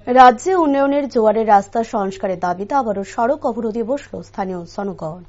রাজ্যে উন্নয়নের জোয়ারে রাস্তা সংস্কারের দাবিতে আবারও সড়ক অবরোধে বসল স্থানীয় জনগণ।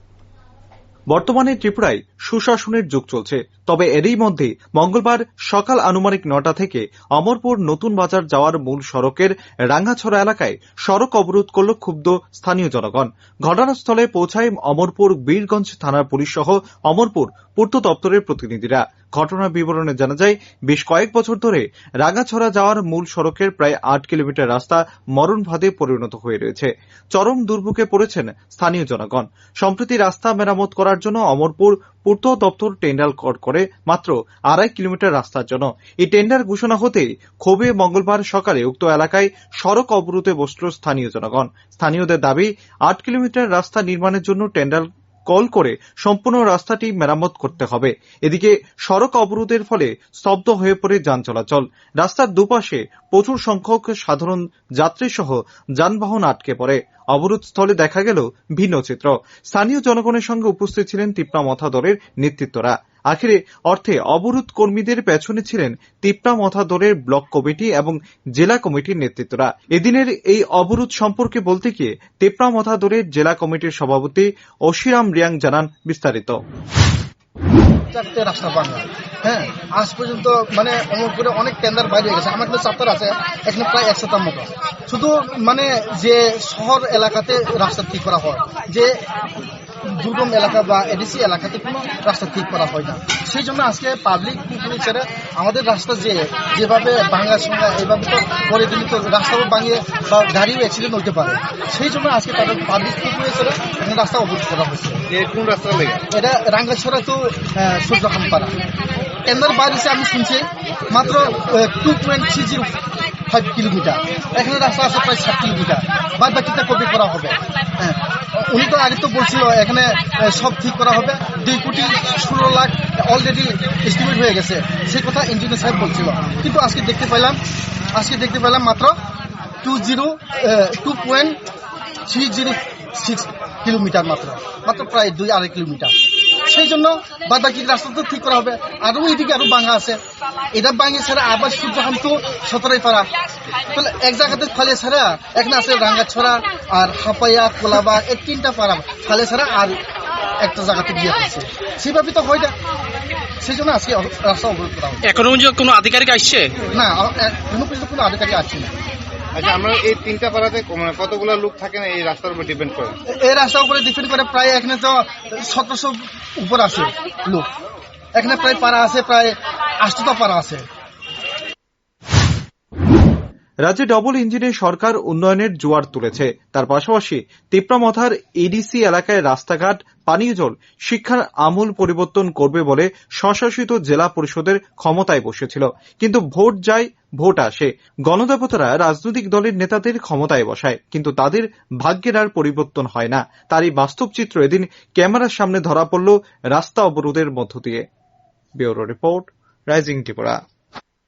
বর্তমানে ত্রিপুরায় সুশাসনের যুগ চলছে, তবে এরই মধ্যে মঙ্গলবার সকাল আনুমানিক 9টা থেকে অমরপুর নতুন বাজার যাওয়ার মূল সড়কের রাঙ্গাছড়া এলাকায় সড়ক অবরোধ করল ক্ষুব্ধ স্থানীয় জনগণ। ঘটনাস্থলে পৌঁছায় অমরপুর বীরগঞ্জ থানার পুলিশ সহ অমরপুর পূর্ত দপ্তরের প্রতিনিধিরা। ঘটনার বিবরণে জানা যায়, বেশ কয়েক বছর ধরে রাঙ্গাছড়া যাওয়ার মূল সড়কের প্রায় 8 কিলোমিটার রাস্তা মরণ ফাঁদে পরিণত হয়ে রয়েছে। চরম দুর্ভোগে পড়েছেন স্থানীয় জনগণ। সম্প্রতি রাস্তা মেরামত করার জন্য অমরপুর পূর্ত দপ্তর টেন্ডার করে মাত্র 2.5 কিলোমিটার রাস্তার জন্য। এই টেন্ডার ঘোষণা হতেই ক্ষোভে মঙ্গলবার সকালে উক্ত এলাকায় সড়ক অবরোধে বসল স্থানীয় জনগণ। স্থানীয়দের দাবি, 8 কিলোমিটার রাস্তা নির্মাণের জন্য টেন্ডার কল করে সম্পূর্ণ রাস্তাটি মেরামত করতে হবে। এদিকে সড়ক অবরোধের ফলে স্তব্ধ হয়ে পড়ে যান চলাচল। রাস্তার দুপাশে প্রচুর সংখ্যক সাধারণ যাত্রী সহ যানবাহন আটকে পড়ে। অবরোধ স্থলে দেখা গেল ভিন্ন চিত্র। স্থানীয় জনগণের সঙ্গে উপস্থিত ছিলেন তিপ্রা মথা দলের নেতৃত্বরা। আখেরে অর্থে অবরোধ কর্মীদের পেছনে ছিলেন তিপ্রা মথা দলের ব্লক কমিটি এবং জেলা কমিটির নেতৃত্বরা। এদিনের এই অবরোধ সম্পর্কে বলতে গিয়ে তিপ্রা মথা দলের জেলা কমিটির সভাপতি অশিরাম রিয়াং জানান বিস্তারিত। রাস্তা বাংলা আজ পর্যন্ত অমরপুরে অনেক টেন্ডার বাইরে গেছে। আমার এখানে চাপ্টার আছে, এখানে প্রায় 100টার মতো। শুধু যে শহর এলাকাতে রাস্তা ঠিক করা হয়, যে দুর্গম এলাকা বা এডিসি এলাকাতে কোনো রাস্তা ঠিক করা হয় না। সেই জন্য আজকে পাবলিক ছেড়ে আমাদের রাস্তা যেভাবে ভাঙার সঙ্গে এইভাবে তো পরে দিন তো রাস্তাও ভাঙিয়ে বা গাড়িও অ্যাক্সিডেন্ট হতে পারে। সেই জন্য আজকে তাদের পাবলিক ছেড়ে এখানে রাস্তা অবরোধ করা হয়েছে। কোন রাস্তা লেগে? এটা রাঙ্গাছড়া তো সূর্যখানপাড়া। টেন্ডার বাইরেছে আমি শুনছি মাত্র 2.305 কিলোমিটার। এখানে রাস্তা আছে প্রায় 7 কিলোমিটার। বাদ বাকিটা কপি করা হবে। উনি তো আগে তো বলছিল এখানে সব ঠিক করা হবে, 2,16,00,000 অলরেডি এস্টিমেট হয়ে গেছে। সে কথা ইঞ্জিনিয়ার সাহেব বলছিল, কিন্তু আজকে দেখতে পেলাম মাত্র 2.306 কিলোমিটার, মাত্র প্রায় 2-2.5 কিলোমিটার। সেই জন্য বাদ বাকি রাস্তা তো ঠিক করা হবে। আরো এদিকে আরো ভাঙা আছে, এটা ভাঙিয়ে ছাড়া আবার সূর্যখান তো 17 পাড়া, তাহলে এক জায়গাতে ফালে ছাড়া এখানে আছে রাঙ্গাছড়া আর হাপাইয়া কোলাবা, এই 3টা পাড়া ফালে ছাড়া আর একটা জায়গাতে গিয়ে আছে। সেভাবে তো হয় না। সেই জন্য আজকে রাস্তা অবরোধ করা হবে। এখনো কোনো আধিকারিক আসছে না? কোনো আধিকারিক আসছে না। আচ্ছা, আমরা এই 3টা পাড়াতে কতগুলো লোক থাকে না এই রাস্তার উপর ডিপেন্ড করে? এই রাস্তার উপরে ডিপেন্ড করে প্রায় এখানে তো 1700 উপর আছে লোক। এখানে প্রায় পাড়া আছে, প্রায় 8টা পাড়া আছে। রাজ্যে ডবল ইঞ্জিনে সরকার উন্নয়নের জোয়ার তুলেছে। তার পাশাপাশি তিপ্রামথার এডিসি এলাকায় রাস্তাঘাট, পানীয় জল, শিক্ষার আমূল পরিবর্তন করবে বলে স্বশাসিত জেলা পরিষদের ক্ষমতায় বসেছিল। কিন্তু ভোট যায়, ভোট আসে। গণদেবতারা রাজনৈতিক দলের নেতাদের ক্ষমতায় বসায়, কিন্তু তাদের ভাগ্যের আর পরিবর্তন হয় না। তারই বাস্তব চিত্র এদিন ক্যামেরার সামনে ধরা পড়ল রাস্তা অবরোধের মধ্য দিয়ে। Bureau report, rising Tripura.